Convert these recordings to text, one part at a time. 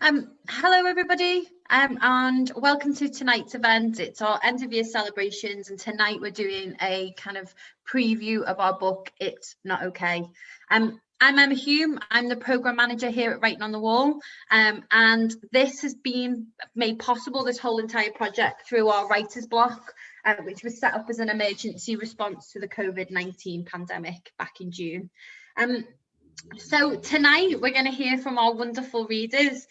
Hello everybody, and welcome to tonight's event. It's our end of year celebrations, and tonight we're doing a kind of preview of our book, It's Not Okay. I'm Emma Hume. I'm the programme manager here at Writing on the Wall, and this has been made possible, this whole entire project, through our writer's block, which was set up as an emergency response to the COVID-19 pandemic back in June. So tonight we're going to hear from our wonderful readers.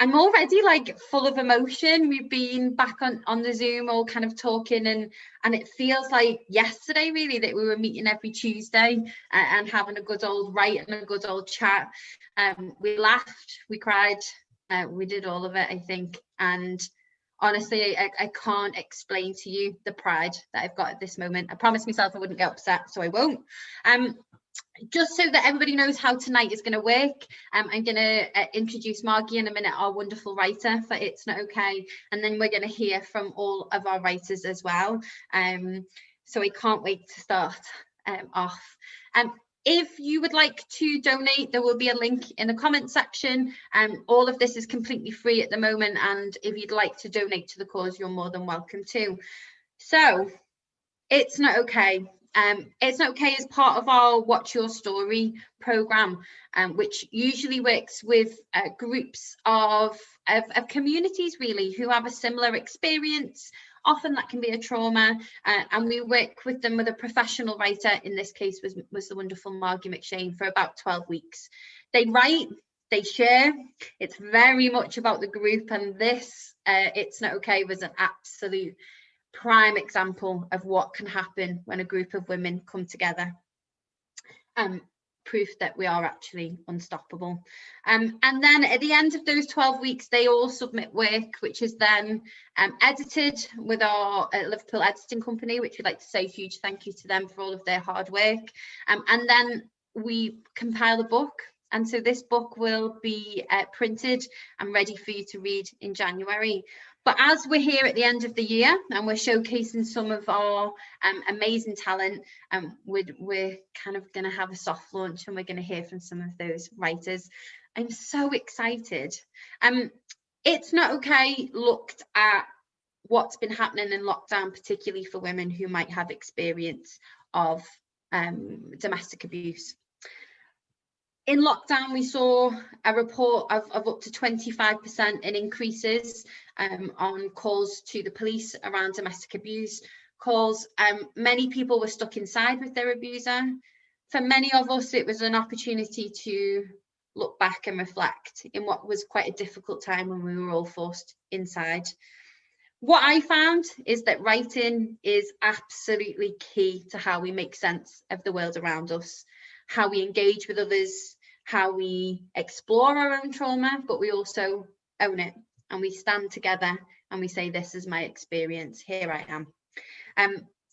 I'm already like full of emotion. We've been back on the Zoom all kind of talking, and it feels like yesterday really that we were meeting every Tuesday and having a good old write and a good old chat. We laughed, we cried, we did all of it, I think. And honestly, I can't explain to you the pride that I've got at this moment. I promised myself I wouldn't get upset, so I won't. Just so that everybody knows how tonight is going to work, I'm going to introduce Margie in a minute, our wonderful writer for It's Not Okay, and then we're going to hear from all of our writers as well. So I can't wait to start off. If you would like to donate, there will be a link in the comment section. All of this is completely free at the moment, and if you'd like to donate to the cause, you're more than welcome to. So, It's Not Okay. It's Not Okay is part of our Watch Your Story programme, which usually works with groups of communities really who have a similar experience. Often that can be a trauma, and we work with them with a professional writer. In this case was the wonderful Margie Mcshane for about 12 weeks. They write, they share. It's very much about the group, and this It's Not Okay was an absolute prime example of what can happen when a group of women come together. Proof that we are actually unstoppable. And then at the end of those 12 weeks, they all submit work, which is then edited with our Liverpool editing company, which we'd like to say a huge thank you to them for all of their hard work. And then we compile a book. And so this book will be printed and ready for you to read in January. But as we're here at the end of the year and we're showcasing some of our amazing talent, we're kind of going to have a soft launch, and we're going to hear from some of those writers. I'm so excited. It's Not Okay looked at what's been happening in lockdown, particularly for women who might have experience of domestic abuse. In lockdown, we saw a report of up to 25% in increases on calls to the police around domestic abuse calls. Many people were stuck inside with their abuser. For many of us, it was an opportunity to look back and reflect in what was quite a difficult time when we were all forced inside. What I found is that writing is absolutely key to how we make sense of the world around us, how we engage with others, how we explore our own trauma, but we also own it, and we stand together and we say, this is my experience, here I am.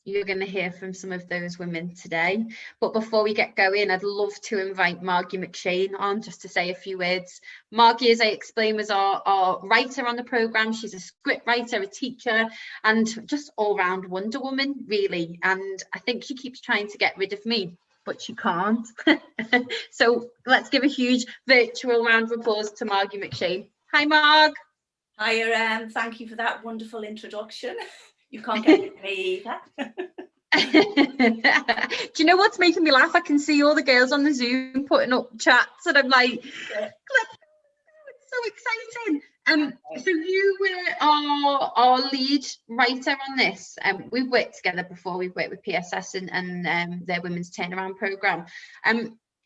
You're going to hear from some of those women today, but before we get going, I'd love to invite Margie Mcshane on just to say a few words. Margie, as I explained, was our writer on the programme. She's a script writer, a teacher, and just all-round Wonder Woman, really. And I think she keeps trying to get rid of me, but she can't. So let's give a huge virtual round of applause to Margie Mcshane. Hi, Marg. Hi, thank you for that wonderful introduction. You can't get rid of me either. Do you know what's making me laugh? I can see all the girls on the Zoom putting up chats, and I'm like, it's so exciting. So you were our lead writer on this. We've worked together before. We've worked with PSS and their women's turnaround programme.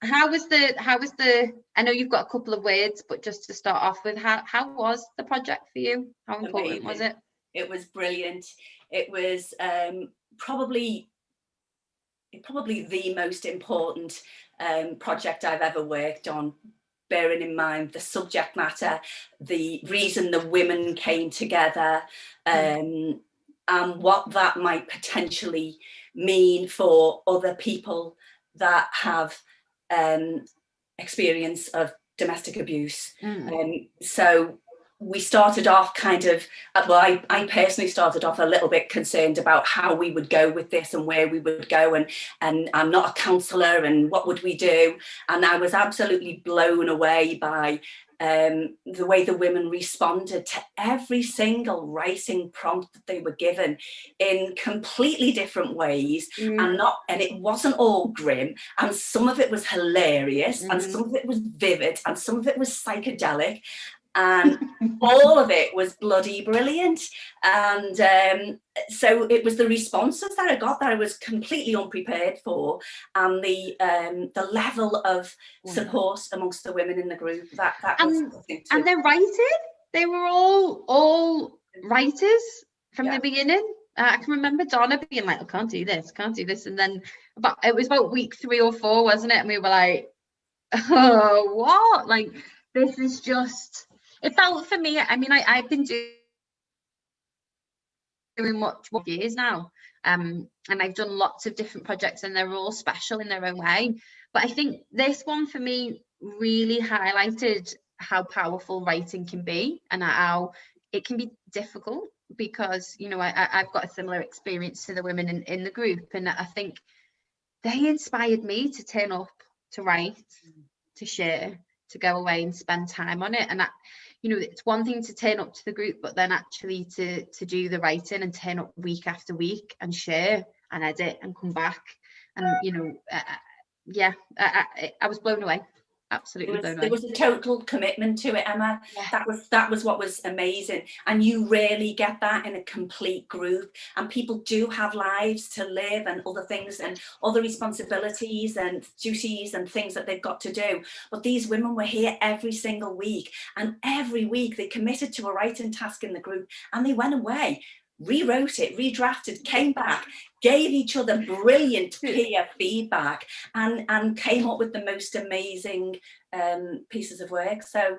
How was the I know you've got a couple of words, but just to start off with, how was the project for you? How important was it? It was brilliant. It was probably the most important project I've ever worked on, bearing in mind the subject matter, the reason the women came together, and what that might potentially mean for other people that have experience of domestic abuse. So we started off kind of, well, I personally started off a little bit concerned about how we would go with this and where we would go, and I'm not a counsellor, and what would we do? And I was absolutely blown away by the way the women responded to every single writing prompt that they were given in completely different ways, and it wasn't all grim, and some of it was hilarious, and some of it was vivid, and some of it was psychedelic, and all of it was bloody brilliant. And so it was the responses that I got that I was completely unprepared for, and the level of support amongst the women in the group that was something too. And they're writing. They were all writers from the beginning. I can remember Donna being like, I can't do this, and then it was about week 3 or 4, wasn't it? And we were like, oh, what? Like, this is just, it felt for me, I mean, I've been doing much more years now, and I've done lots of different projects, and they're all special in their own way, but I think this one for me really highlighted how powerful writing can be, and how it can be difficult, because, you know, I've got a similar experience to the women in the group, and I think they inspired me to turn up, to write, to share, to go away and spend time on it. And you know, it's one thing to turn up to the group, but then actually to do the writing and turn up week after week and share and edit and come back, and you know, yeah, I was blown away. Absolutely blown away. There was a total commitment to it, Emma. Yeah. That was what was amazing, and you rarely get that in a complete group. And people do have lives to live, and other things, and other responsibilities and duties and things that they've got to do. But these women were here every single week, and every week they committed to a writing task in the group, and they went away, rewrote it, redrafted, came back, gave each other brilliant peer feedback, and came up with the most amazing pieces of work. So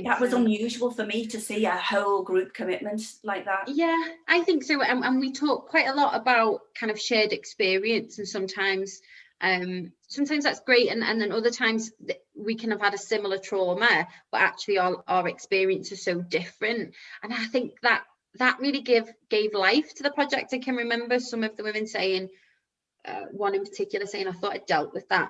that was unusual for me to see a whole group commitment like that. Yeah, I think so. And we talk quite a lot about kind of shared experience, and sometimes that's great, and then other times we can have had a similar trauma, but actually our experience is so different. And I think that really gave life to the project. I can remember some of the women saying, one in particular saying, I thought I dealt with that.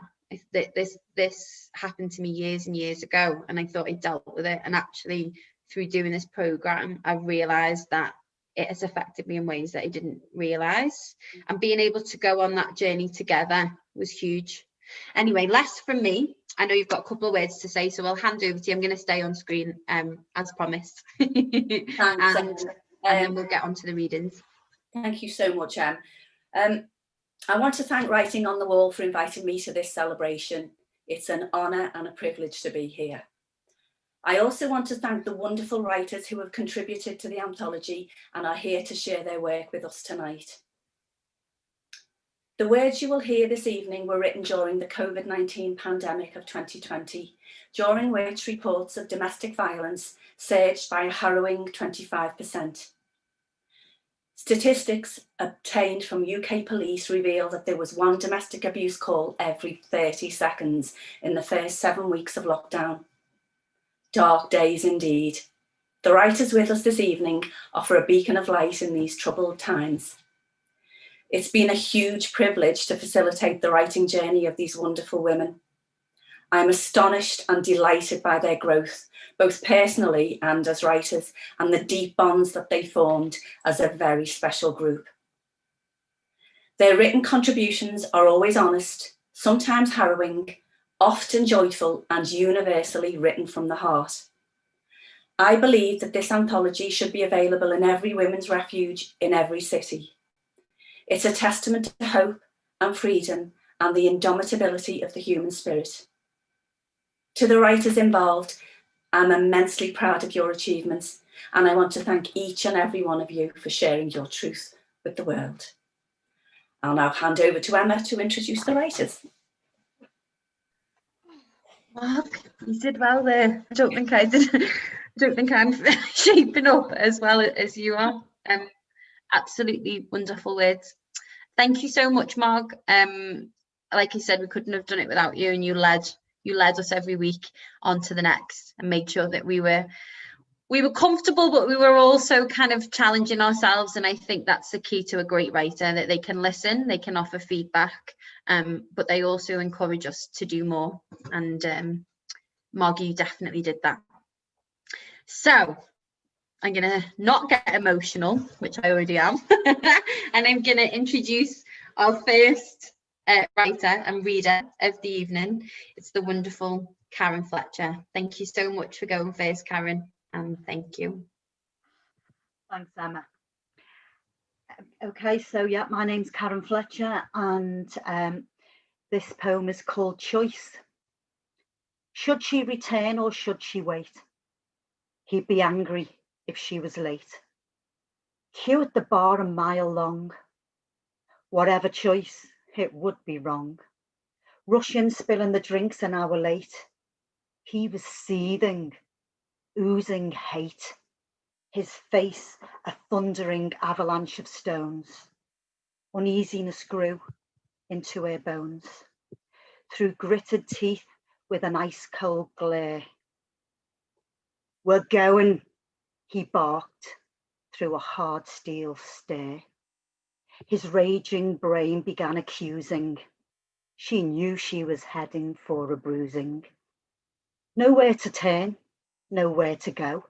This happened to me years and years ago, and I thought I dealt with it. And actually, through doing this program, I realized that it has affected me in ways that I didn't realize. And being able to go on that journey together was huge. Anyway, less from me. I know you've got a couple of words to say, so I'll hand over to you. I'm going to stay on screen as promised. Thanks. And then we'll get on to the readings. Thank you so much, Em. I want to thank Writing on the Wall for inviting me to this celebration. It's an honour and a privilege to be here. I also want to thank the wonderful writers who have contributed to the anthology and are here to share their work with us tonight. The words you will hear this evening were written during the COVID-19 pandemic of 2020, during which reports of domestic violence surged by a harrowing 25%. Statistics obtained from UK police reveal that there was one domestic abuse call every 30 seconds in the first 7 weeks of lockdown. Dark days indeed. The writers with us this evening offer a beacon of light in these troubled times. It's been a huge privilege to facilitate the writing journey of these wonderful women. I'm astonished and delighted by their growth, both personally and as writers, and the deep bonds that they formed as a very special group. Their written contributions are always honest, sometimes harrowing, often joyful, and universally written from the heart. I believe that this anthology should be available in every women's refuge in every city. It's a testament to hope and freedom and the indomitability of the human spirit. To the writers involved, I'm immensely proud of your achievements, and I want to thank each and every one of you for sharing your truth with the world. I'll now hand over to Emma to introduce the writers. Mark, you did well there. I don't think I did. I don't think I'm shaping up as well as you are. Absolutely wonderful words. Thank you so much, Mark. Like you said, we couldn't have done it without you, and you led us every week on to the next and made sure that we were comfortable, but we were also kind of challenging ourselves. And I think that's the key to a great writer, that they can listen, they can offer feedback, but they also encourage us to do more. And Margie, you definitely did that. So I'm going to not get emotional, which I already am, and I'm going to introduce our first writer and reader of the evening. It's the wonderful Karen Fletcher. Thank you so much for going first, Karen, and thank you. Thanks, Emma. Okay, so yeah, my name's Karen Fletcher, and this poem is called Choice. Should she return or should she wait? He'd be angry if she was late. Queue at the bar a mile long. Whatever choice, it would be wrong. Rushing, spilling the drinks an hour late. He was seething, oozing hate. His face a thundering avalanche of stones. Uneasiness grew into her bones. Through gritted teeth with an ice cold glare. We're going, he barked through a hard steel stare. His raging brain began accusing. She knew she was heading for a bruising. Nowhere to turn, nowhere to go.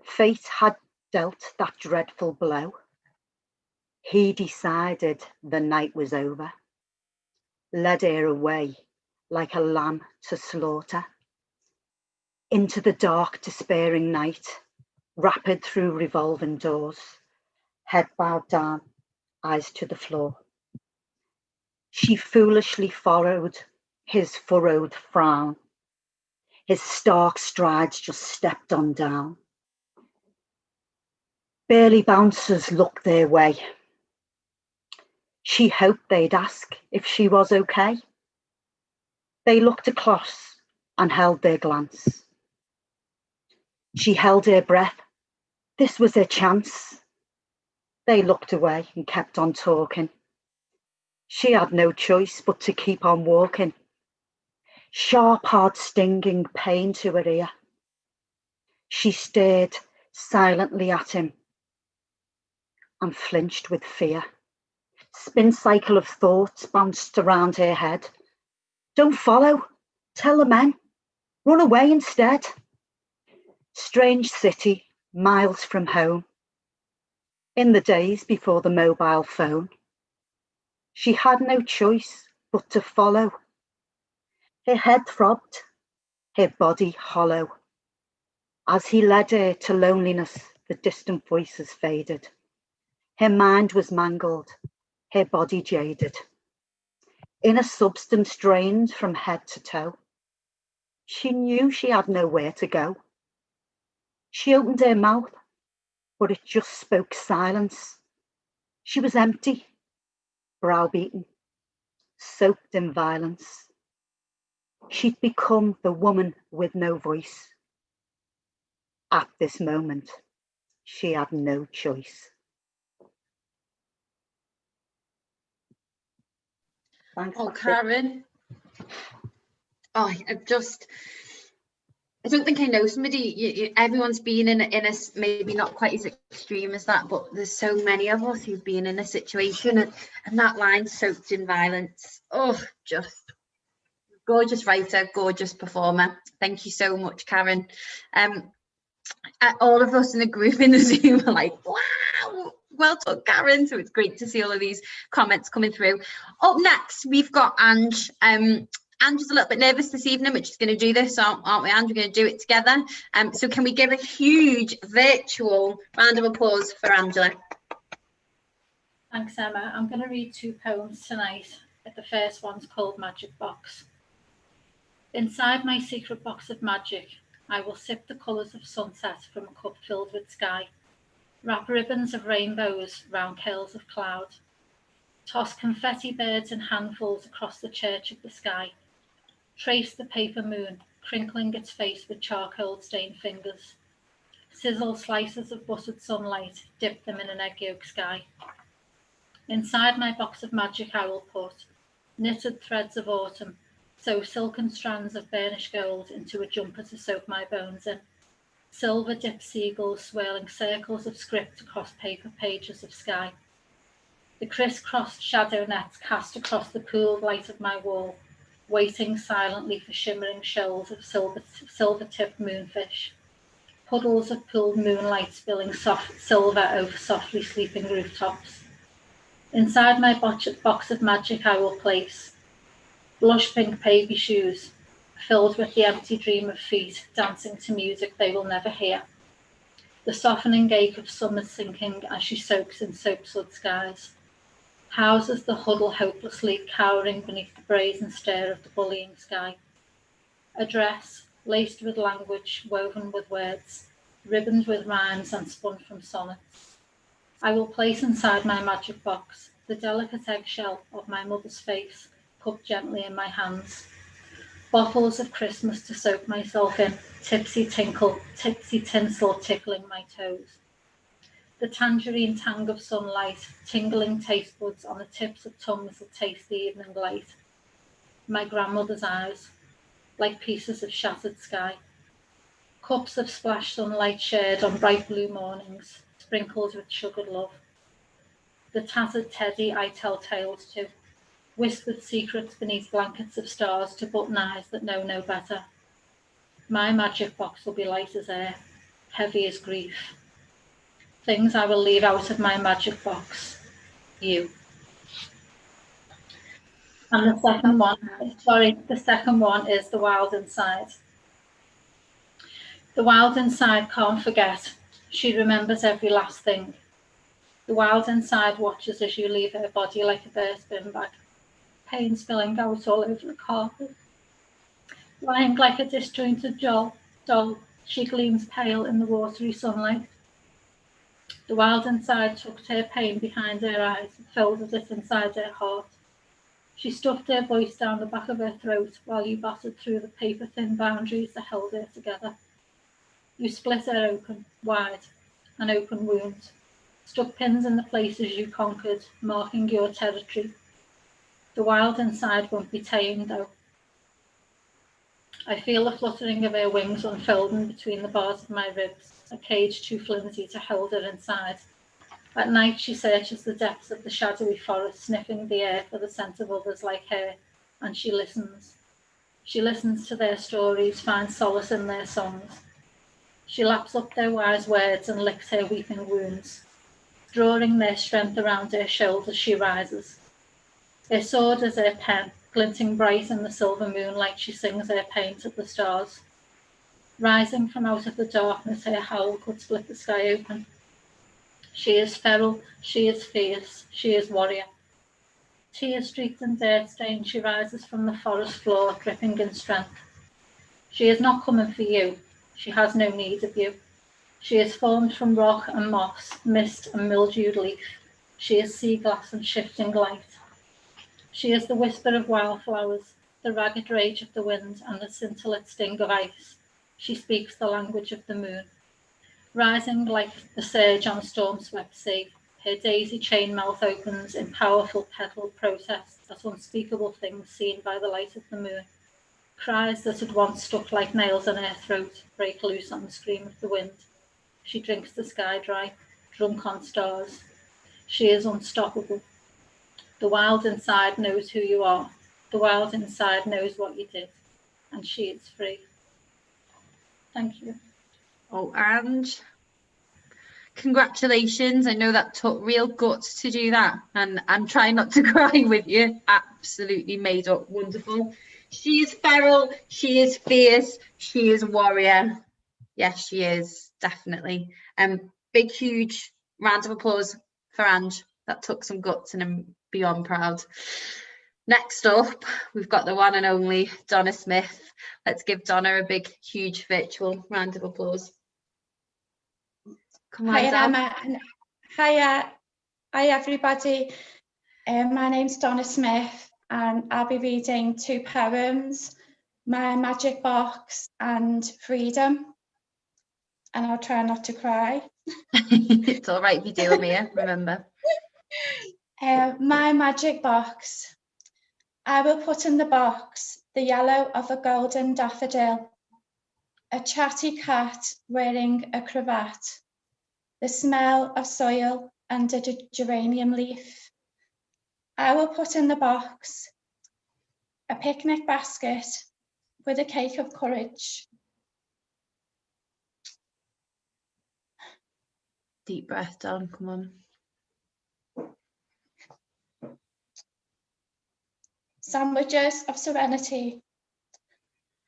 Fate had dealt that dreadful blow. He decided the night was over. Led her away like a lamb to slaughter. Into the dark, despairing night, rapid through revolving doors, head bowed down, eyes to the floor. She foolishly followed his furrowed frown. His stark strides just stepped on down. Barely bouncers looked their way. She hoped they'd ask if she was okay. They looked across and held their glance. She held her breath. This was her chance. They looked away and kept on talking. She had no choice but to keep on walking. Sharp, hard, stinging pain to her ear. She stared silently at him and flinched with fear. Spin cycle of thoughts bounced around her head. Don't follow. Tell the men. Run away instead. Strange city, miles from home. In the days before the mobile phone, she had no choice but to follow. Her head throbbed, her body hollow. As he led her to loneliness, the distant voices faded. Her mind was mangled, her body jaded. Inner substance drained from head to toe. She knew she had nowhere to go. She opened her mouth, but it just spoke silence. She was empty, browbeaten, soaked in violence. She'd become the woman with no voice. At this moment, she had no choice. Thanks, oh, Karen. Oh, I don't think I know somebody. Everyone's been in a maybe not quite as extreme as that, but there's so many of us who've been in a situation, and that line, soaked in violence. Oh, just gorgeous writer, gorgeous performer. Thank you so much, Karen. All of us in the group in the Zoom are like, wow, well done, Karen. So it's great to see all of these comments coming through. Up next, we've got Ange. Ange's a little bit nervous this evening, but she's going to do this, aren't we, Ange? We're going to do it together. So can we give a huge virtual round of applause for Angela? Thanks, Emma. I'm going to read 2 poems tonight. The first one's called Magic Box. Inside my secret box of magic, I will sip the colours of sunset from a cup filled with sky, wrap ribbons of rainbows round curls of cloud, toss confetti birds in handfuls across the church of the sky, trace the paper moon, crinkling its face with charcoal-stained fingers, sizzle slices of buttered sunlight, dip them in an egg yolk sky. Inside my box of magic I will put knitted threads of autumn, sew silken strands of burnished gold into a jumper to soak my bones in, silver dipped seagulls swirling circles of script across paper pages of sky, the criss-crossed shadow nets cast across the pooled light of my wall, waiting silently for shimmering shells of silver-tipped moonfish, puddles of pooled moonlight spilling soft silver over softly sleeping rooftops. Inside my box of magic I will place blush pink baby shoes, filled with the empty dream of feet dancing to music they will never hear. The softening ache of summer sinking as she soaks in soapsud skies. Houses the huddle hopelessly cowering beneath the brazen stare of the bullying sky. A dress, laced with language, woven with words, ribboned with rhymes and spun from sonnets. I will place inside my magic box the delicate eggshell of my mother's face, cupped gently in my hands. Bottles of Christmas to soak myself in, tipsy tinsel tickling my toes. The tangerine tang of sunlight, tingling taste buds on the tips of tongues that taste the evening light. My grandmother's eyes, like pieces of shattered sky. Cups of splashed sunlight shared on bright blue mornings, sprinkled with sugared love. The tattered teddy I tell tales to, whispered secrets beneath blankets of stars to button eyes that know no better. My magic box will be light as air, heavy as grief. Things I will leave out of my magic box. You. And the second one is The Wild Inside. The wild inside can't forget. She remembers every last thing. The wild inside watches as you leave her body like a burst bin bag, pain spilling out all over the carpet. Lying like a disjointed doll, she gleams pale in the watery sunlight. The wild inside tucked her pain behind her eyes and folded it inside her heart. She stuffed her voice down the back of her throat while you battered through the paper-thin boundaries that held her together. You split her open, wide, an open wound, stuck pins in the places you conquered, marking your territory. The wild inside won't be tamed, though. I feel the fluttering of her wings unfolding between the bars of my ribs, a cage too flimsy to hold her inside. At night she searches the depths of the shadowy forest, sniffing the air for the scent of others like her, and she listens. She listens to their stories, finds solace in their songs. She laps up their wise words and licks her weeping wounds, drawing their strength around her shoulders she rises. Her sword is her pen, glinting bright in the silver moonlight she sings her pain to the stars. Rising from out of the darkness, her howl could split the sky open. She is feral, she is fierce, she is warrior. Tear-streaked and dirt-stained, she rises from the forest floor, dripping in strength. She is not coming for you. She has no need of you. She is formed from rock and moss, mist and mildewed leaf. She is sea glass and shifting light. She is the whisper of wildflowers, the ragged rage of the wind, and the scintillate sting of ice. She speaks the language of the moon. Rising like the surge on a storm-swept sea, her daisy chain mouth opens in powerful petaled protest at unspeakable things seen by the light of the moon. Cries that had once stuck like nails in her throat break loose on the scream of the wind. She drinks the sky dry, drunk on stars. She is unstoppable. The wild inside knows who you are. The wild inside knows what you did. And she is free. Thank you. Oh, Ange, congratulations. I know that took real guts to do that. And I'm trying not to cry with you. Absolutely made up. Wonderful. She is feral. She is fierce. She is warrior. Yes, she is. Definitely. Big, huge round of applause for Ange. That took some guts and I'm beyond proud. Next up, we've got the one and only Donna Smith. Let's give Donna a big, huge virtual round of applause. Come on, Hi, Donna. Emma. Hi, everybody. My name's Donna Smith, and I'll be reading 2 poems, My Magic Box and Freedom. And I'll try not to cry. It's all right if you do, Amir, remember. My magic box. I will put in the box the yellow of a golden daffodil, a chatty cat wearing a cravat, the smell of soil and a geranium leaf. I will put in the box a picnic basket with a cake of courage. Deep breath, Don, come on. Sandwiches of serenity,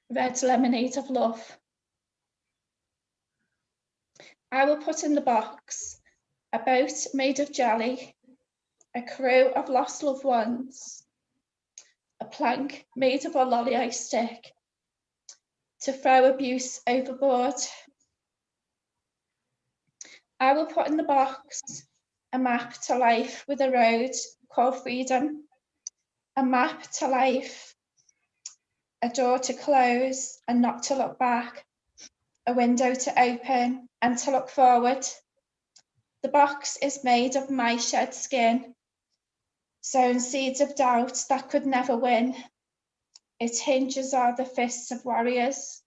red lemonade of love. I will put in the box a boat made of jelly, a crew of lost loved ones, a plank made of a lolly ice stick to throw abuse overboard. I will put in the box a map to life with a road called freedom, a map to life, a door to close and not to look back, a window to open and to look forward. The box is made of my shed skin, sown seeds of doubt that could never win. Its hinges are the fists of warriors.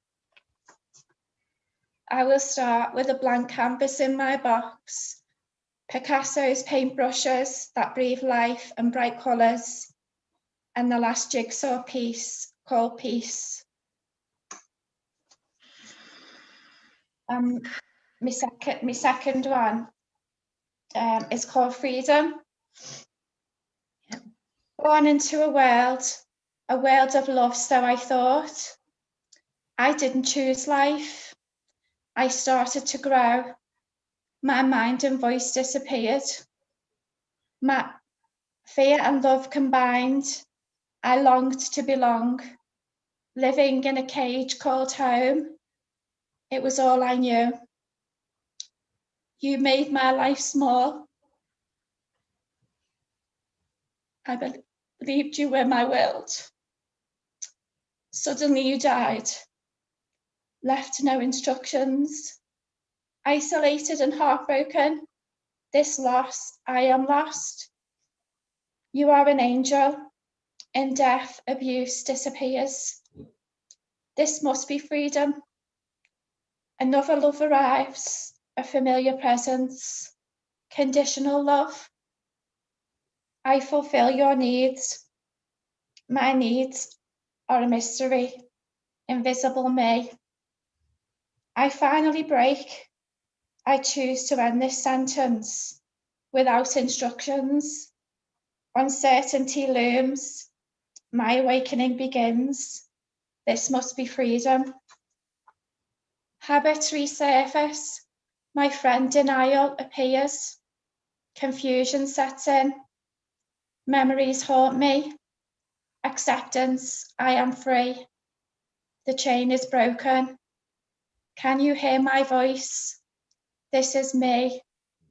I will start with a blank canvas in my box, Picasso's paintbrushes that breathe life and bright colours, and the last jigsaw piece called peace. My second one is called freedom. Yep. Born into a world of love, so I thought. I didn't choose life. I started to grow. My mind and voice disappeared. My fear and love combined. I longed to belong, living in a cage called home. It was all I knew. You made my life small. I believed you were my world. Suddenly you died, left no instructions. Isolated and heartbroken, this loss, I am lost. You are an angel. In death, abuse disappears. This must be freedom. Another love arrives, a familiar presence, conditional love. I fulfill your needs. My needs are a mystery, invisible me. I finally break. I choose to end this sentence without instructions. Uncertainty looms. My awakening begins. This must be freedom. Habits resurface. My friend denial appears. Confusion sets in. Memories haunt me. Acceptance, I am free. The chain is broken. Can you hear my voice? This is me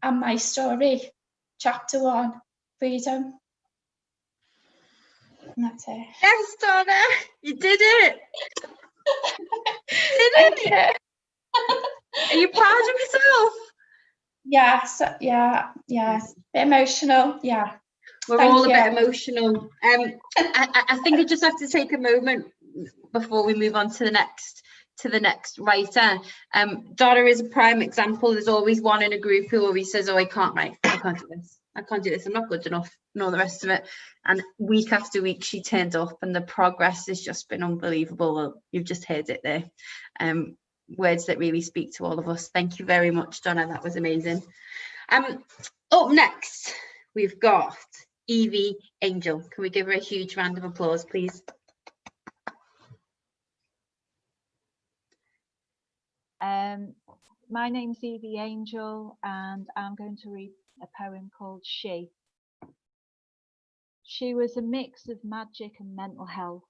and my story. Chapter 1, freedom. And that's it. Yes, Donna, you did it. Thank you. Are you proud of yourself? Yeah, bit emotional, yeah. We're Thank all a you. bit emotional. I think I just have to take a moment before we move on to the next writer. Donna is a prime example. There's always one in a group who always says, "Oh, I can't write. I can't do this. I can't do this. I'm not good enough," and all the rest of it. And week after week, she turned up, and the progress has just been unbelievable. Well, you've just heard it there. Words that really speak to all of us. Thank you very much, Donna. That was amazing. Up next, we've got Evie Angel. Can we give her a huge round of applause, please? My name's Evie Angel, and I'm going to read a poem called She. She was a mix of magic and mental health,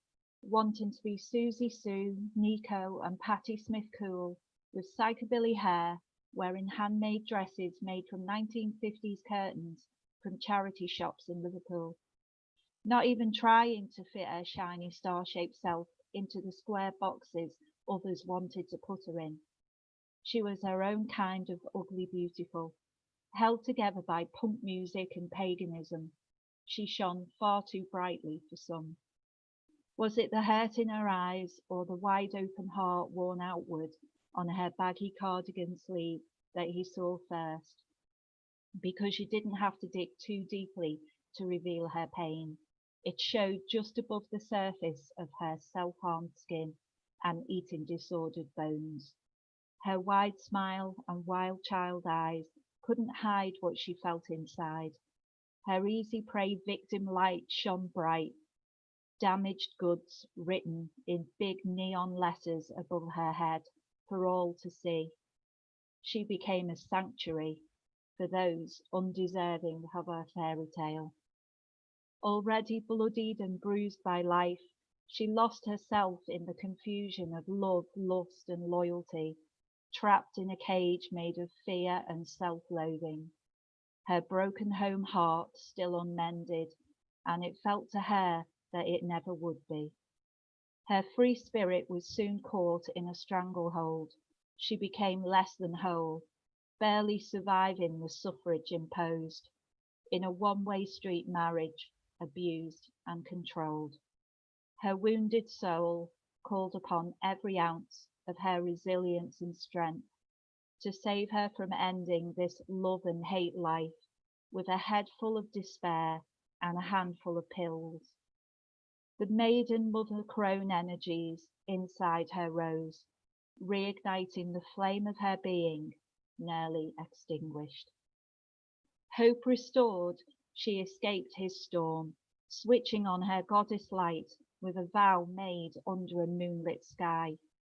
wanting to be Susie Sue, Nico and Patti Smith Cool, with psychobilly hair, wearing handmade dresses made from 1950s curtains from charity shops in Liverpool. Not even trying to fit her shiny star-shaped self into the square boxes others wanted to put her in. She was her own kind of ugly beautiful, held together by punk music and paganism. She shone far too brightly for some. Was it the hurt in her eyes or the wide open heart worn outward on her baggy cardigan sleeve that he saw first? Because she didn't have to dig too deeply to reveal her pain. It showed just above the surface of her self-harmed skin and eating disordered bones. Her wide smile and wild child eyes couldn't hide what she felt inside. Her easy prey victim light shone bright, damaged goods written in big neon letters above her head for all to see. She became a sanctuary for those undeserving of her fairy tale. Already bloodied and bruised by life, she lost herself in the confusion of love, lust, and loyalty, trapped in a cage made of fear and self-loathing. Her broken home heart still unmended, and it felt to her that it never would be. Her free spirit was soon caught in a stranglehold. She became less than whole, barely surviving the suffrage imposed, in a one-way street marriage, abused and controlled. Her wounded soul called upon every ounce of her resilience and strength to save her from ending this love and hate life with a head full of despair and a handful of pills. The maiden mother crone energies inside her rose, reigniting the flame of her being, nearly extinguished. Hope restored, she escaped his storm, switching on her goddess light with a vow made under a moonlit sky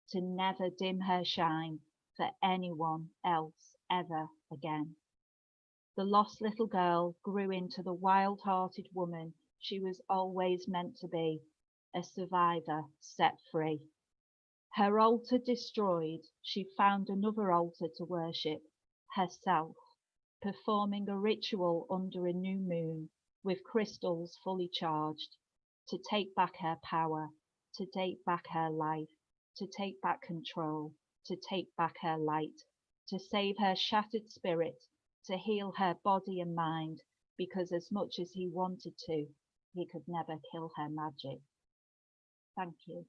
to never dim her shine for anyone else ever again. The lost little girl grew into the wild-hearted woman she was always meant to be, a survivor set free. Her altar destroyed, she found another altar to worship, herself, performing a ritual under a new moon with crystals fully charged, to take back her power, to take back her life, to take back control, to take back her light, to save her shattered spirit, to heal her body and mind, because as much as he wanted to, he could never kill her magic. Thank you.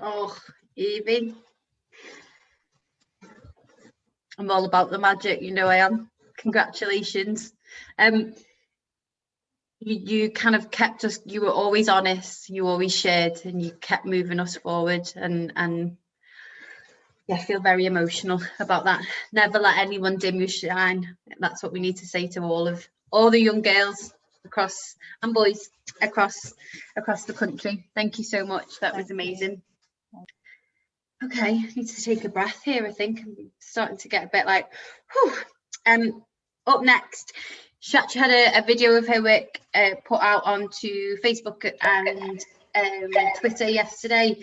Oh, Evie. I'm all about the magic, you know I am. Congratulations. You kind of kept us, you were always honest, you always shared, and you kept moving us forward, and yeah, I feel very emotional about that. Never let anyone dim your shine. That's what we need to say to all the young girls across, and boys across the country. Thank you so much. That was amazing. Okay, I need to take a breath here. I think I'm starting to get a bit like, whew. Up next, she actually had a video of her work put out onto Facebook and Twitter yesterday.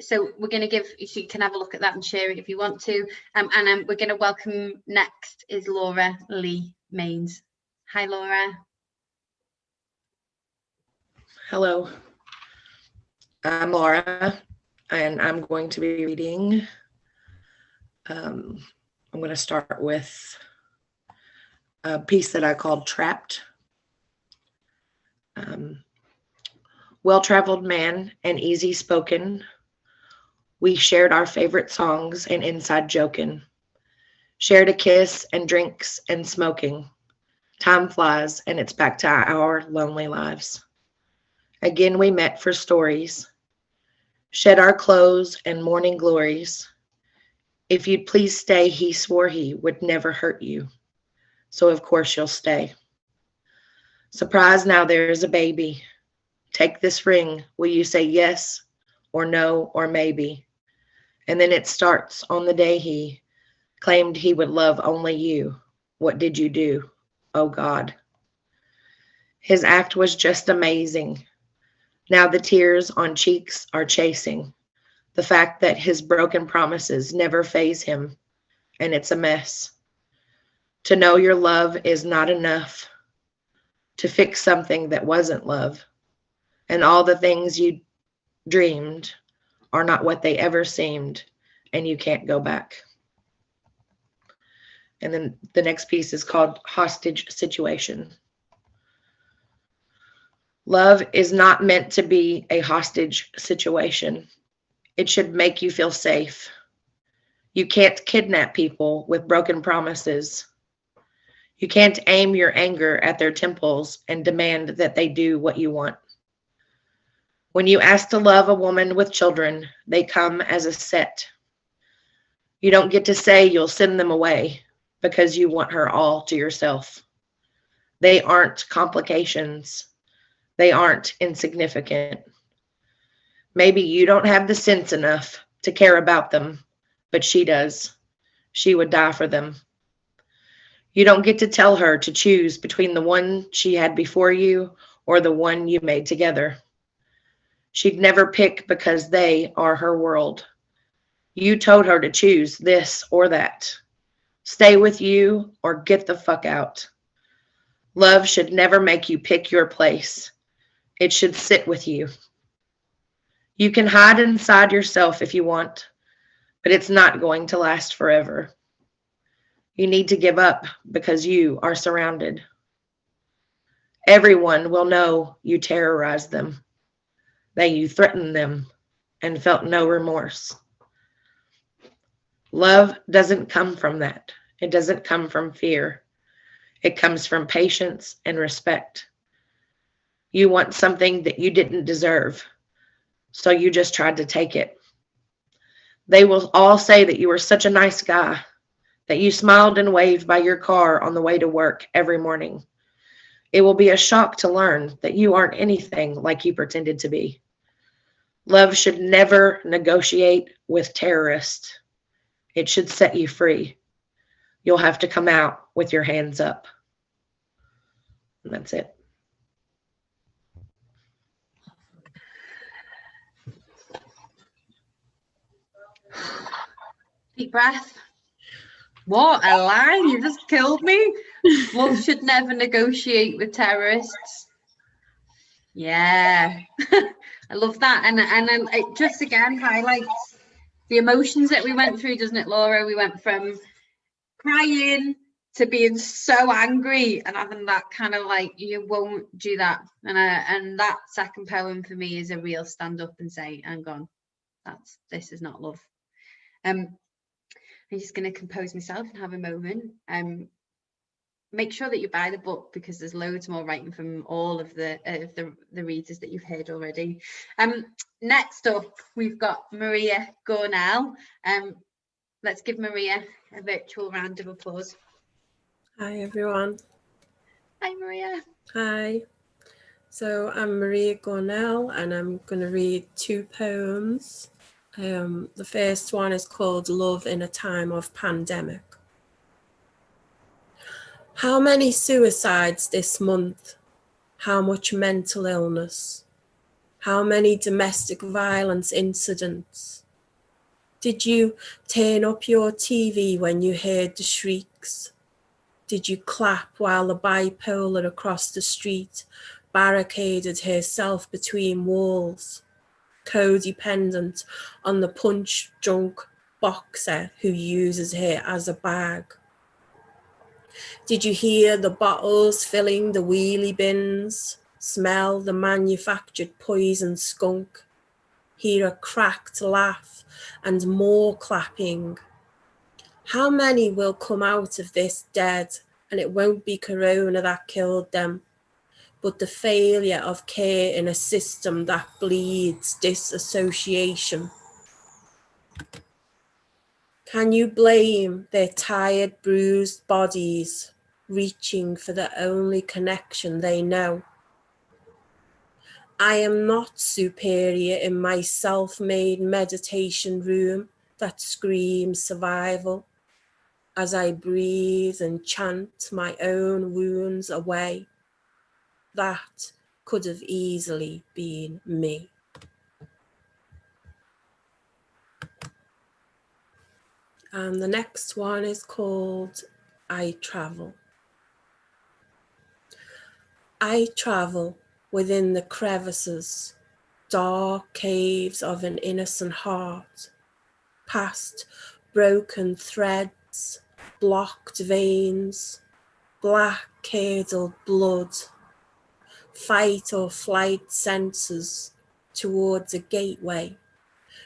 So we're going to give, so you can have a look at that and share it if you want to. And we're going to welcome next is Laura Lee Mains. Hi, Laura. Hello, I'm Laura, and I'm going to be reading. I'm going to start with a piece that I called Trapped. Well-traveled man and easy spoken, we shared our favorite songs and inside joking, shared a kiss and drinks and smoking. Time flies and it's back to our lonely lives. Again we met for stories, shed our clothes and morning glories. If you'd please stay, he swore he would never hurt you. So of course you'll stay. Surprise, now there's a baby. Take this ring. Will you say yes or no or maybe? And then it starts on the day he claimed he would love only you. What did you do? Oh God. His act was just amazing. Now the tears on cheeks are chasing the fact that his broken promises never faze him, and it's a mess. To know your love is not enough to fix something that wasn't love. And all the things you dreamed are not what they ever seemed, and you can't go back. And then the next piece is called Hostage Situation. Love is not meant to be a hostage situation. It should make you feel safe. You can't kidnap people with broken promises. You can't aim your anger at their temples and demand that they do what you want. When you ask to love a woman with children, they come as a set. You don't get to say you'll send them away because you want her all to yourself. They aren't complications. They aren't insignificant. Maybe you don't have the sense enough to care about them, but she does. She would die for them. You don't get to tell her to choose between the one she had before you or the one you made together. She'd never pick because they are her world. You told her to choose this or that. Stay with you or get the fuck out. Love should never make you pick your place. It should sit with you. You can hide inside yourself if you want, but it's not going to last forever. You need to give up because you are surrounded. Everyone will know you terrorized them, that you threatened them and felt no remorse. Love doesn't come from that. It doesn't come from fear. It comes from patience and respect. You want something that you didn't deserve, so you just tried to take it. They will all say that you were such a nice guy, that you smiled and waved by your car on the way to work every morning. It will be a shock to learn that you aren't anything like you pretended to be. Love should never negotiate with terrorists. It should set you free. You'll have to come out with your hands up. And that's it. Deep breath. What a line, you just killed me. Love should never negotiate with terrorists. Yeah. I love that. And it just again highlights the emotions that we went through, doesn't it, Laura? We went from crying to being so angry and having that kind of like, you won't do that. And that second poem for me is a real stand up and say, hang on, this is not love. I'm just going to compose myself and have a moment. Make sure that you buy the book because there's loads more writing from all of the readers that you've heard already. Next up, we've got Maria Gornell. Let's give Maria a virtual round of applause. Hi, everyone. Hi, Maria. Hi. So I'm Maria Gornell, and I'm going to read 2 poems. The first one is called Love in a Time of Pandemic. How many suicides this month? How much mental illness? How many domestic violence incidents? Did you turn up your TV when you heard the shrieks? Did you clap while the bipolar across the street barricaded herself between walls, codependent on the punch-drunk boxer who uses her as a bag? Did you hear the bottles filling the wheelie bins, smell the manufactured poison skunk, hear a cracked laugh and more clapping? How many will come out of this dead, and it won't be corona that killed them, but the failure of care in a system that bleeds disassociation? Can you blame their tired, bruised bodies reaching for the only connection they know? I am not superior in my self-made meditation room that screams survival as I breathe and chant my own wounds away. That could have easily been me. And the next one is called I Travel. I travel within the crevices, dark caves of an innocent heart, past broken threads, blocked veins, black curdled blood, fight or flight senses towards a gateway,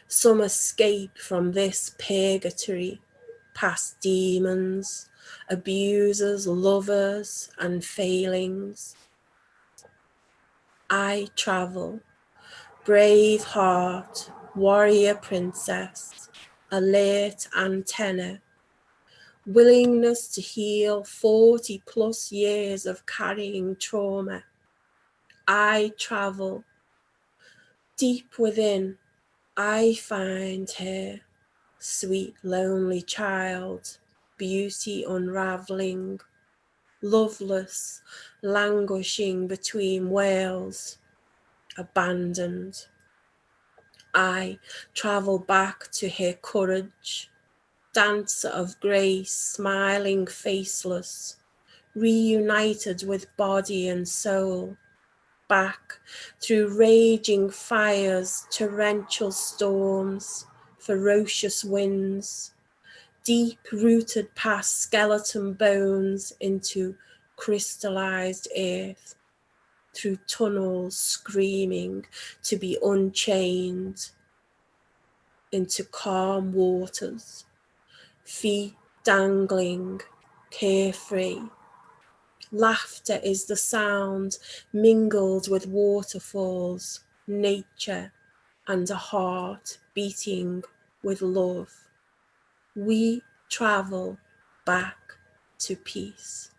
some escape from this purgatory, past demons, abusers, lovers, and failings. I travel, brave heart, warrior princess, alert antenna, willingness to heal 40 plus years of carrying trauma. I travel, deep within, I find her, sweet lonely child, beauty unraveling, loveless, languishing between whales, abandoned. I travel back to her courage, dancer of grace, smiling faceless, reunited with body and soul, back through raging fires, torrential storms, ferocious winds, deep rooted past skeleton bones into crystallized earth, through tunnels screaming to be unchained, into calm waters, feet dangling, carefree. Laughter is the sound mingled with waterfalls, nature, and a heart beating with love. We travel back to peace.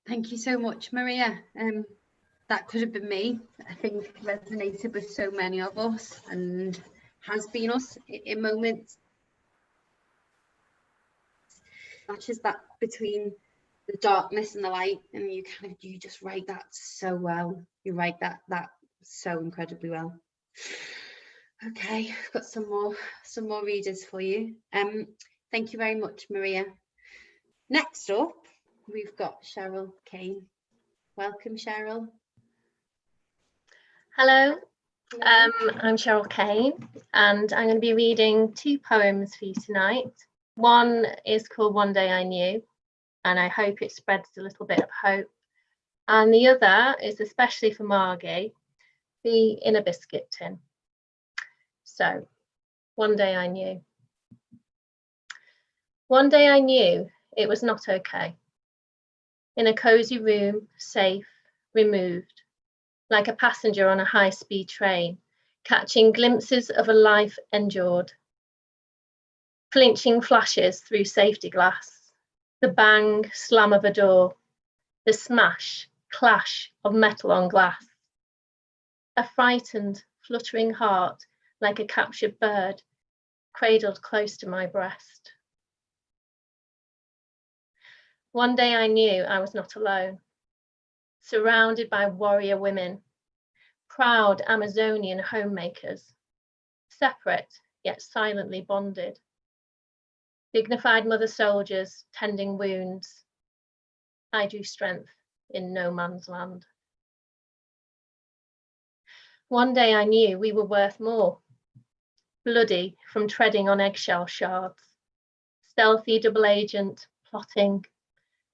Thank you so much, Maria. That could have been me. I think resonated with so many of us and has been us in moments. Matches that between the darkness and the light, and you just write that so well. You write that so incredibly well. Okay, I've got some more readers for you. Thank you very much, Maria. Next up, we've got Cheryl Kane. Welcome, Cheryl. Hello, I'm Cheryl Kane, and I'm going to be reading 2 poems for you tonight. One is called One Day I Knew, and I hope it spreads a little bit of hope. And the other is especially for Margie, the In a Biscuit Tin. So, one day I knew. One day I knew it was not okay. In a cosy room, safe, removed, like a passenger on a high-speed train, catching glimpses of a life endured. Flinching flashes through safety glass, the bang, slam of a door, the smash, clash of metal on glass. A frightened, fluttering heart, like a captured bird, cradled close to my breast. One day I knew I was not alone, surrounded by warrior women, proud Amazonian homemakers, separate yet silently bonded, dignified mother soldiers tending wounds. I drew strength in no man's land. One day I knew we were worth more, bloody from treading on eggshell shards, stealthy double agent plotting,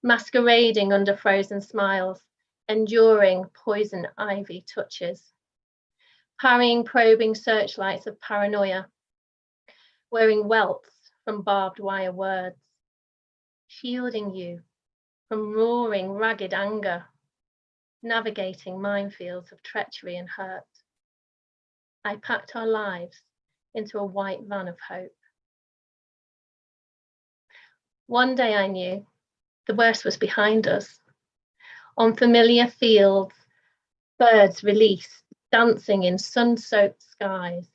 masquerading under frozen smiles, enduring poison ivy touches, parrying probing searchlights of paranoia, wearing welts from barbed wire words, shielding you from roaring ragged anger, navigating minefields of treachery and hurt. I packed our lives into a white van of hope. One day I knew the worst was behind us. On familiar fields, birds released, dancing in sun-soaked skies,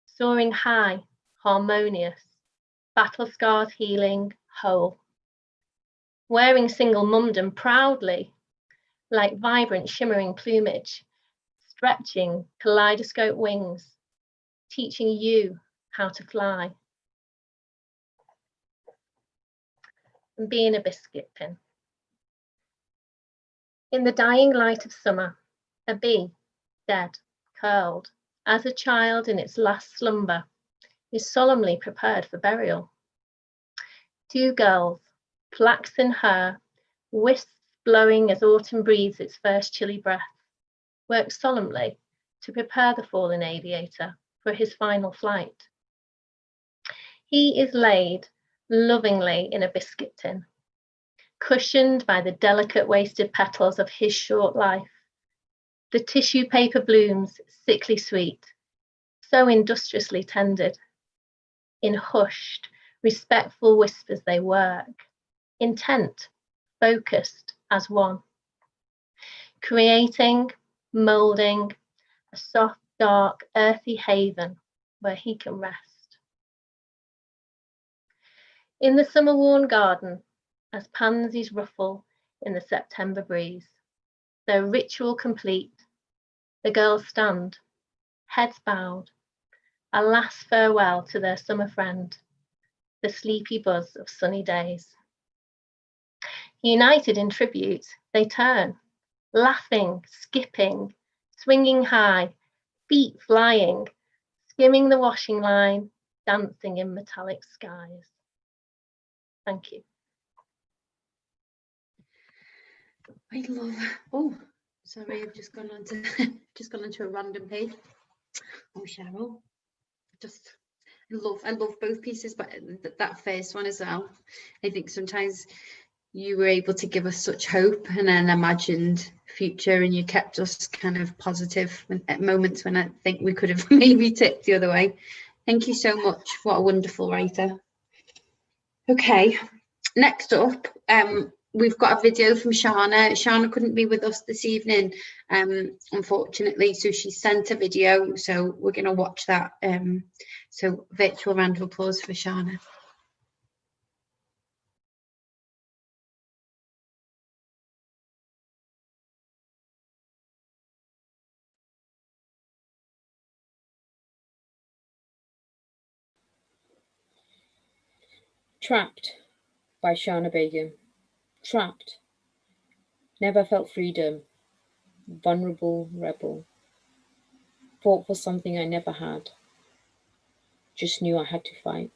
soaring high, harmonious, battle-scarred healing, whole. Wearing single mumdom proudly, like vibrant shimmering plumage, stretching kaleidoscope wings, teaching you how to fly. And being a biscuit tin. In the dying light of summer, a bee, dead, curled, as a child in its last slumber, is solemnly prepared for burial. 2 girls, flaxen hair, wisps blowing as autumn breathes its first chilly breath, work solemnly to prepare the fallen aviator for his final flight. He is laid lovingly in a biscuit tin, cushioned by the delicate wasted petals of his short life. The tissue paper blooms sickly sweet, so industriously tended. In hushed, respectful whispers they work, intent, focused as one, creating, moulding a soft, dark, earthy haven where he can rest. In the summer-worn garden, as pansies ruffle in the September breeze, their ritual complete, the girls stand, heads bowed, a last farewell to their summer friend, the sleepy buzz of sunny days. United in tribute, they turn, laughing, skipping, swinging high, feet flying, skimming the washing line, dancing in metallic skies. Thank you. I love. Oh, sorry, I've just gone onto a random page. Oh, Cheryl, I love both pieces, but that first one as well. I think sometimes you were able to give us such hope and an imagined future, and you kept us kind of positive at moments when I think we could have maybe tipped the other way. Thank you so much. What a wonderful writer. Okay, next up, we've got a video from Shana. Shana couldn't be with us this evening, unfortunately, so she sent a video, so we're going to watch that. So virtual round of applause for Shana. Trapped by Shana Begum. Trapped. Never felt freedom. Vulnerable rebel. Fought for something I never had. Just knew I had to fight.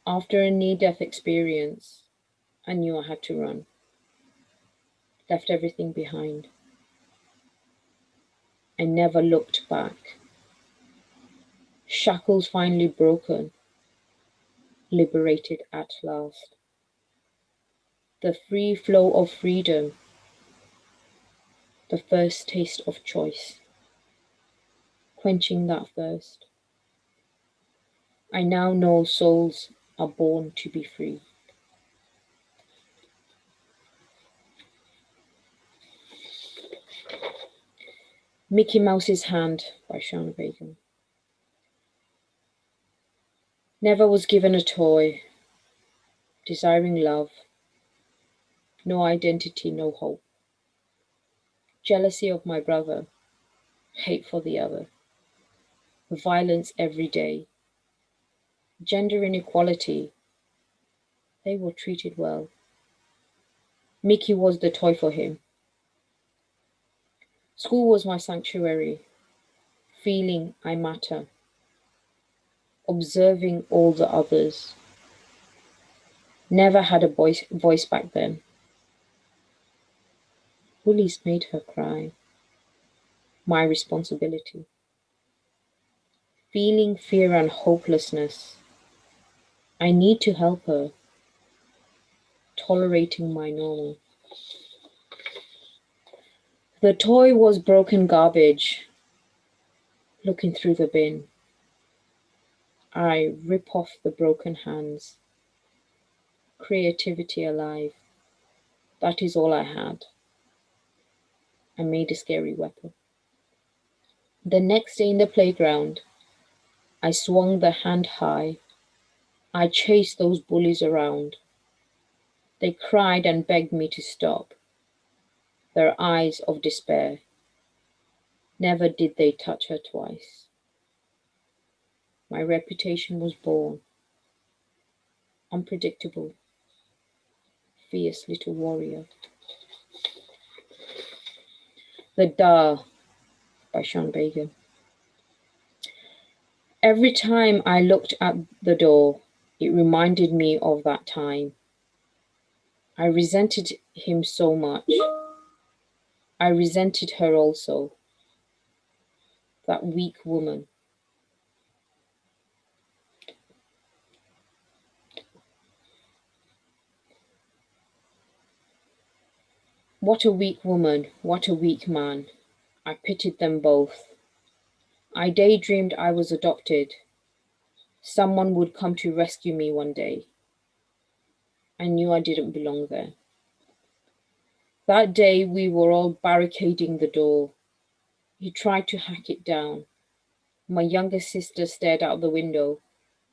After a near-death experience, I knew I had to run. Left everything behind. I never looked back. Shackles finally broken. Liberated at last. The free flow of freedom. The first taste of choice. Quenching that thirst. I now know souls are born to be free. Mickey Mouse's Hand by Shana Begum. Never was given a toy, desiring love, no identity, no hope. Jealousy of my brother, hate for the other, violence every day, gender inequality, they were treated well. Mickey was the toy for him. School was my sanctuary, feeling I matter, observing all the others. Never had a voice back then. Bullies made her cry. My responsibility. Feeling fear and hopelessness. I need to help her. Tolerating my normal. The toy was broken garbage. Looking through the bin. I rip off the broken hands. Creativity alive. That is all I had. I made a scary weapon. The next day in the playground, I swung the hand high. I chased those bullies around. They cried and begged me to stop. Their eyes of despair. Never did they touch her twice. My reputation was born. Unpredictable. Fierce little warrior. The Da by Shana Begum. Every time I looked at the door, it reminded me of that time. I resented him so much. I resented her also. that weak woman. What a weak woman, what a weak man. I pitied them both. I daydreamed I was adopted. Someone would come to rescue me one day. I knew I didn't belong there. That day we were all barricading the door. He tried to hack it down. My younger sister stared out the window,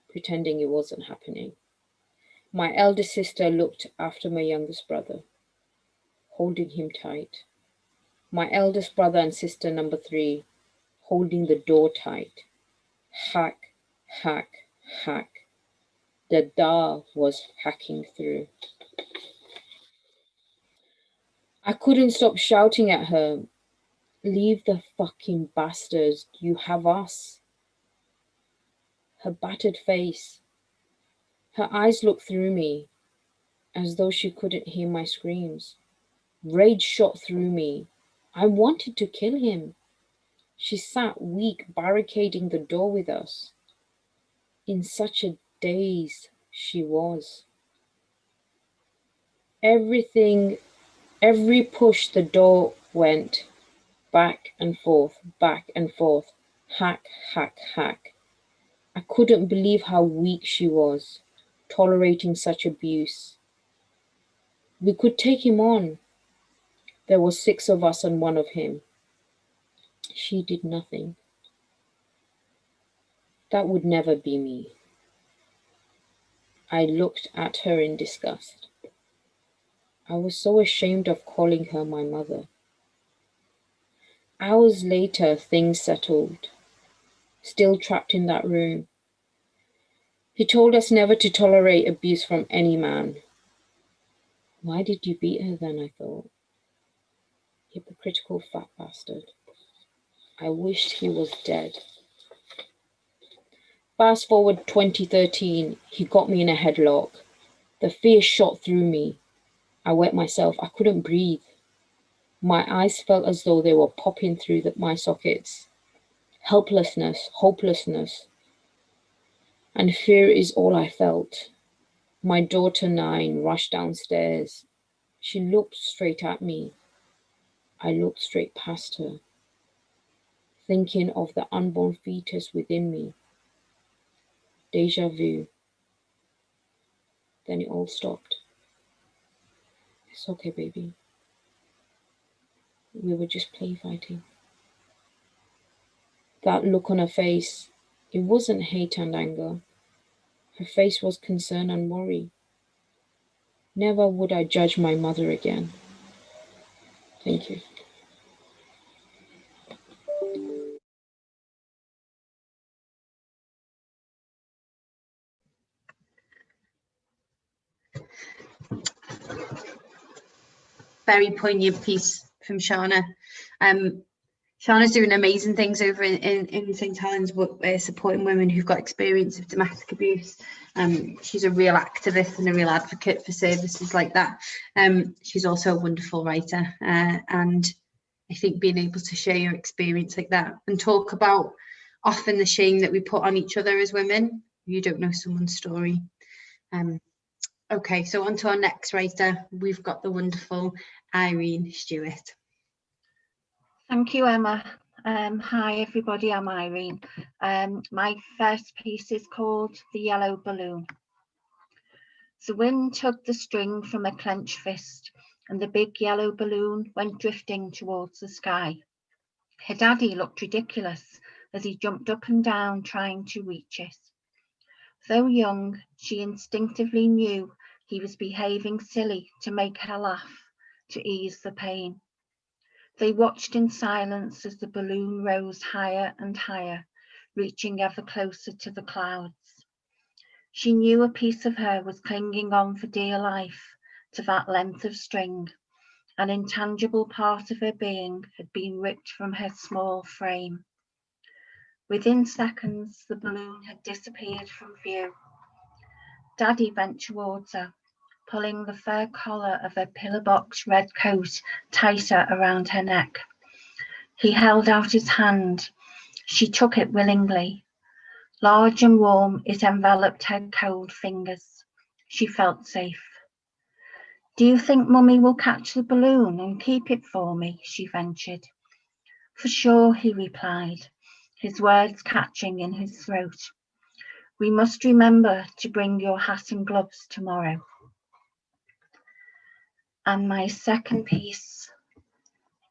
pretending it wasn't happening. My elder sister looked after my youngest brother, holding him tight. My eldest brother and sister number 3, holding the door tight. Hack, hack, hack. The door was hacking through. I couldn't stop shouting at her, "Leave the fucking bastards, you have us." Her battered face, her eyes looked through me as though she couldn't hear my screams. Rage shot through me. I wanted to kill him. She sat weak, barricading the door with us. In such a daze she was. Every push the door went back and forth, hack, hack, hack. I couldn't believe how weak she was, tolerating such abuse. We could take him on. There were 6 of us and 1 of him. She did nothing. That would never be me. I looked at her in disgust. I was so ashamed of calling her my mother. Hours later, things settled. Still trapped in that room. He told us never to tolerate abuse from any man. Why did you beat her then, I thought. Hypocritical fat bastard. I wished he was dead. Fast forward 2013, he got me in a headlock. The fear shot through me. I wet myself. I couldn't breathe. My eyes felt as though they were popping through my sockets. Helplessness, hopelessness, and fear is all I felt. My daughter 9 rushed downstairs. She looked straight at me. I looked straight past her, thinking of the unborn fetus within me. Deja vu. Then it all stopped. It's okay, baby. We were just play fighting. That look on her face, it wasn't hate and anger. Her face was concern and worry. Never would I judge my mother again. Thank you. Very poignant piece from Shauna. Shauna's doing amazing things over in St Helens, supporting women who've got experience of domestic abuse. She's a real activist and a real advocate for services like that. She's also a wonderful writer, and I think being able to share your experience like that and talk about often the shame that we put on each other as women. You don't know someone's story. Okay, so on to our next writer. We've got the wonderful Irene Stuart. Thank you, Emma. Hi, everybody. I'm Irene. My first piece is called The Yellow Balloon. The wind tugged the string from a clenched fist, and the big yellow balloon went drifting towards the sky. Her daddy looked ridiculous as he jumped up and down trying to reach it. Though young, she instinctively knew he was behaving silly to make her laugh, to ease the pain. They watched in silence as the balloon rose higher and higher, reaching ever closer to the clouds. She knew a piece of her was clinging on for dear life to that length of string. An intangible part of her being had been ripped from her small frame. Within seconds, the balloon had disappeared from view. Daddy bent towards her, pulling the fur collar of her pillar-box red coat tighter around her neck. He held out his hand. She took it willingly. Large and warm, it enveloped her cold fingers. She felt safe. Do you think Mummy will catch the balloon and keep it for me? She ventured. For sure, he replied, his words catching in his throat. We must remember to bring your hat and gloves tomorrow. And my second piece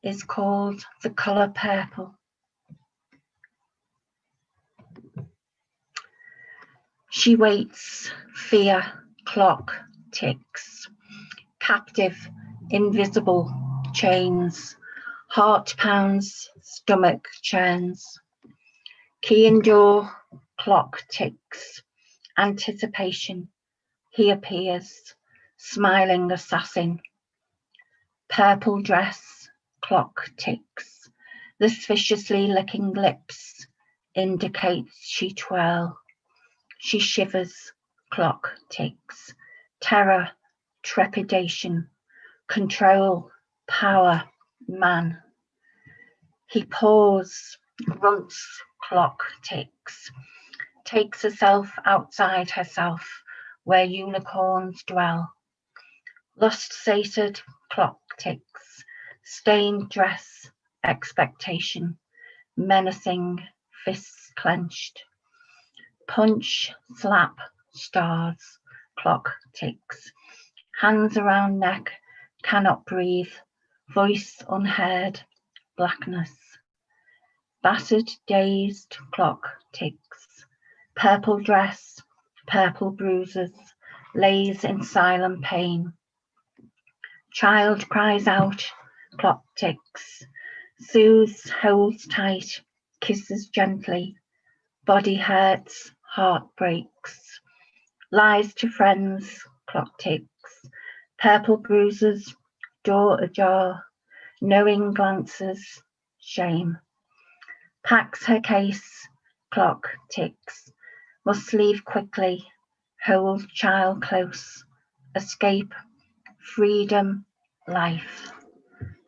is called The Colour Purple. She waits, fear, clock ticks. Captive, invisible, chains. Heart pounds, stomach churns. Key in door, clock ticks. Anticipation, he appears, smiling assassin. Purple dress, clock ticks. The viciously licking lips indicates she twirl. She shivers, clock ticks. Terror, trepidation, control, power, man. He paws, grunts, clock ticks. Takes herself outside herself, where unicorns dwell. Lust-sated, clock ticks. Stained dress, expectation. Menacing, fists clenched. Punch, slap, stars, clock ticks. Hands around neck, cannot breathe. Voice unheard, blackness. Battered, dazed, clock ticks. Purple dress, purple bruises, lays in silent pain. Child cries out, clock ticks. Soothes, holds tight, kisses gently. Body hurts, heart breaks. Lies to friends, clock ticks. Purple bruises, door ajar. Knowing glances, shame. Packs her case, clock ticks. Must leave quickly, hold child close. Escape, freedom, life.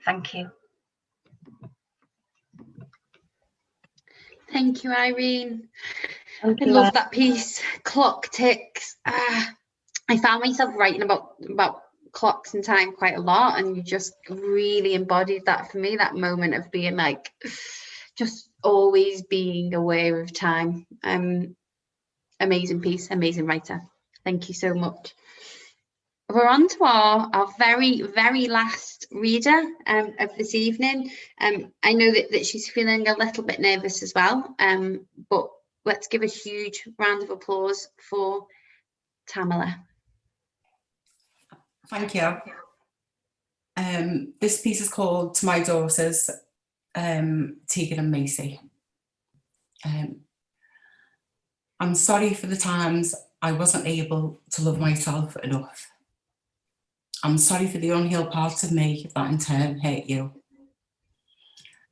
Thank you. Thank you, Irene. Thank I you, love that piece. Clock ticks. I found myself writing about clocks and time quite a lot, and you just really embodied that for me, that moment of being like, just always being aware of time. Amazing piece, amazing writer. Thank you so much. We're on to our very, very last reader of this evening. I know that she's feeling a little bit nervous as well, but let's give a huge round of applause for Tamala. Thank you. This piece is called To My Daughters, Tegan and Macy. I'm sorry for the times I wasn't able to love myself enough. I'm sorry for the unhealed parts of me that in turn hurt you.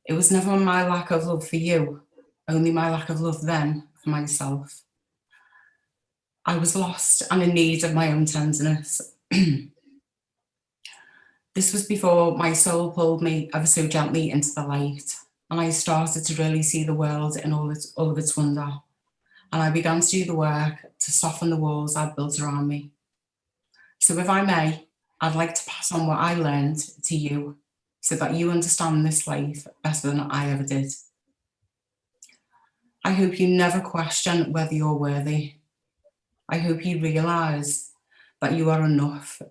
It was never my lack of love for you, only my lack of love then for myself. I was lost and in need of my own tenderness. This was before my soul pulled me ever so gently into the light, and I started to really see the world in all of its wonder. And I began to do the work to soften the walls I'd built around me. So if I may, I'd like to pass on what I learned to you so that you understand this life better than I ever did. I hope you never question whether you're worthy. I hope you realise that you are enough.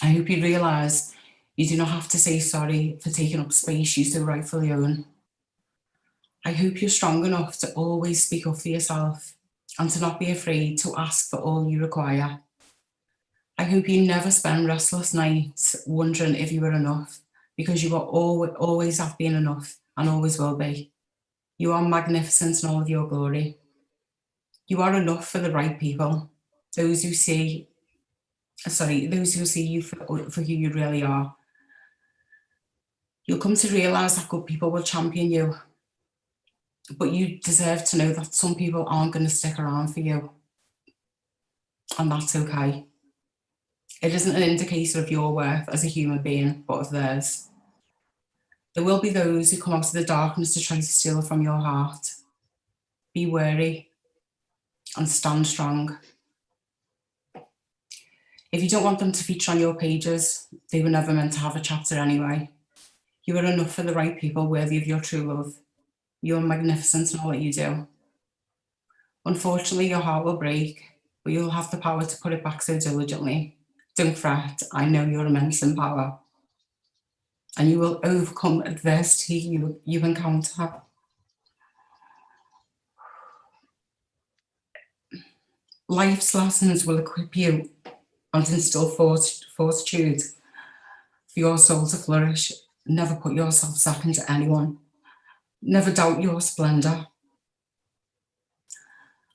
I hope you realise you do not have to say sorry for taking up space you so rightfully own. I hope you're strong enough to always speak up for yourself and to not be afraid to ask for all you require. I hope you never spend restless nights wondering if you are enough, because you are always have been enough and always will be. You are magnificent in all of your glory. You are enough for the right people, those who see you for who you really are. You'll come to realise that good people will champion you, but you deserve to know that some people aren't going to stick around for you, and that's okay. It isn't an indicator of your worth as a human being, but of theirs. There will be those who come out of the darkness to try to steal it from your heart. Be wary and stand strong. If you don't want them to feature on your pages, they were never meant to have a chapter anyway. You are enough for the right people worthy of your true love. You are magnificent in all that you do. Unfortunately, your heart will break, but you'll have the power to put it back so diligently. Don't fret, I know you're immense in power. And you will overcome adversity you encounter. Life's lessons will equip you and instill fortitude for your soul to flourish. Never put yourself second to anyone. Never doubt your splendour.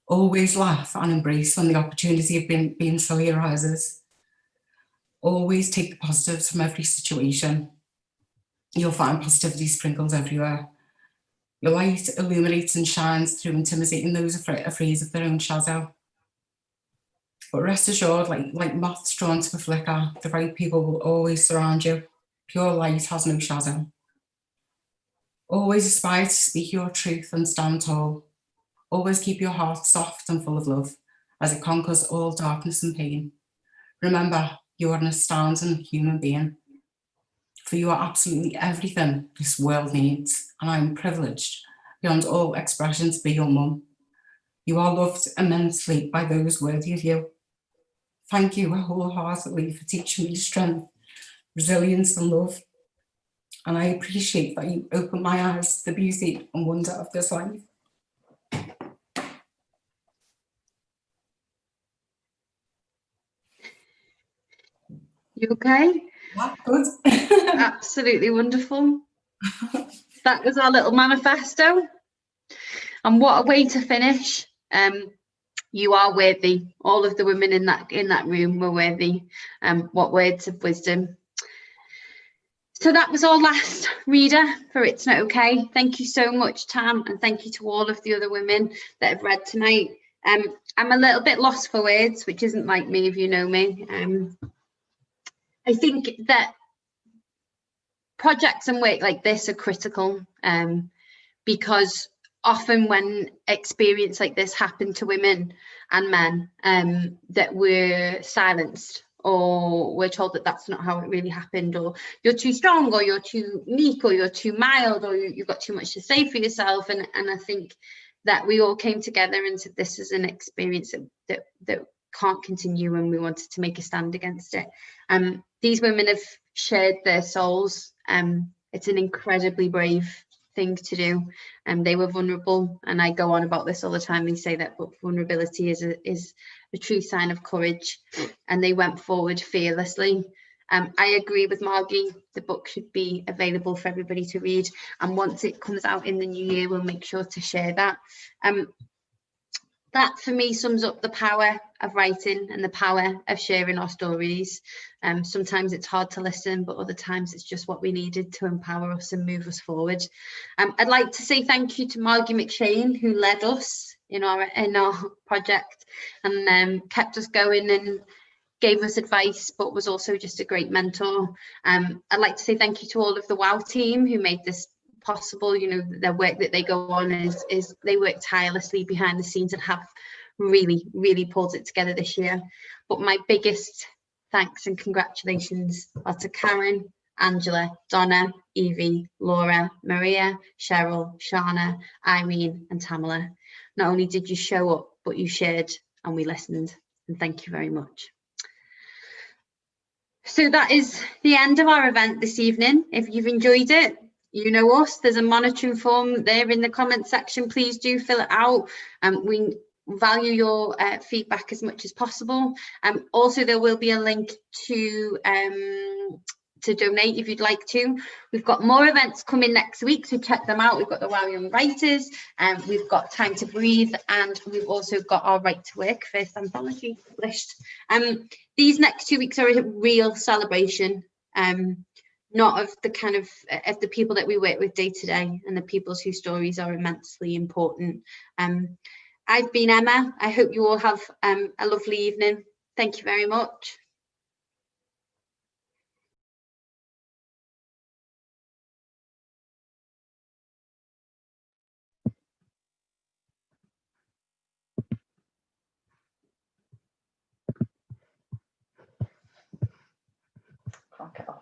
Always laugh and embrace when the opportunity of being silly arises. Always take the positives from every situation. You'll find positivity sprinkled everywhere. Your light illuminates and shines through intimidating those afraid of their own shadow. But rest assured, like moths drawn to a flicker, the right people will always surround you. Pure light has no shadow. Always aspire to speak your truth and stand tall. Always keep your heart soft and full of love as it conquers all darkness and pain. Remember, you are an astounding human being, for you are absolutely everything this world needs, and I am privileged beyond all expression to be your mum. You are loved immensely by those worthy of you. Thank you wholeheartedly for teaching me strength, resilience and love. And I appreciate that you opened my eyes to the beauty and wonder of this life. You okay? Yeah, good. Absolutely wonderful. That was our little manifesto. And what a way to finish. You are worthy. All of the women in that room were worthy. What words of wisdom. So that was our last reader for It's Not Okay. Thank you so much, Tam, and thank you to all of the other women that have read tonight. I'm a little bit lost for words, which isn't like me if you know me. I think that projects and work like this are critical because often when experience like this happened to women and men that were silenced, or we're told that that's not how it really happened, or you're too strong, or you're too meek, or you're too mild, or you've got too much to say for yourself. And I think that we all came together and said this is an experience that can't continue, and we wanted to make a stand against it. These women have shared their souls. It's an incredibly brave thing to do, and they were vulnerable, and I go on about this all the time. They say that, but vulnerability is a true sign of courage, and they went forward fearlessly. I agree with Margie, the book should be available for everybody to read, and once it comes out in the new year, we'll make sure to share that. That for me sums up the power of writing and the power of sharing our stories. Sometimes it's hard to listen, but other times it's just what we needed to empower us and move us forward. I'd like to say thank you to Maggie Mcshane, who led us in our project and kept us going and gave us advice, but was also just a great mentor. I'd like to say thank you to all of the WOW team who made this possible. You know, their work that they go on is they work tirelessly behind the scenes and have really pulled it together this year. But my biggest thanks and congratulations are to Karen, Angela, Donna, Evie, Laura, Maria, Cheryl, Shana, Irene and Tamala. Not only did you show up, but you shared and we listened, and thank you very much. So that is the end of our event this evening. If you've enjoyed it, you know us, there's a monitoring form there in the comment section. Please do fill it out. We value your feedback as much as possible. Also, there will be a link to donate if you'd like to. We've got more events coming next week, so check them out. We've got the WOW Young Writers, we've got Time to Breathe, and we've also got our Right to Work first anthology published. These next 2 weeks are a real celebration, not of the kind of the people that we work with day to day and the people's whose stories are immensely important. I've been Emma. I hope you all have a lovely evening. Thank you very much. can't get off.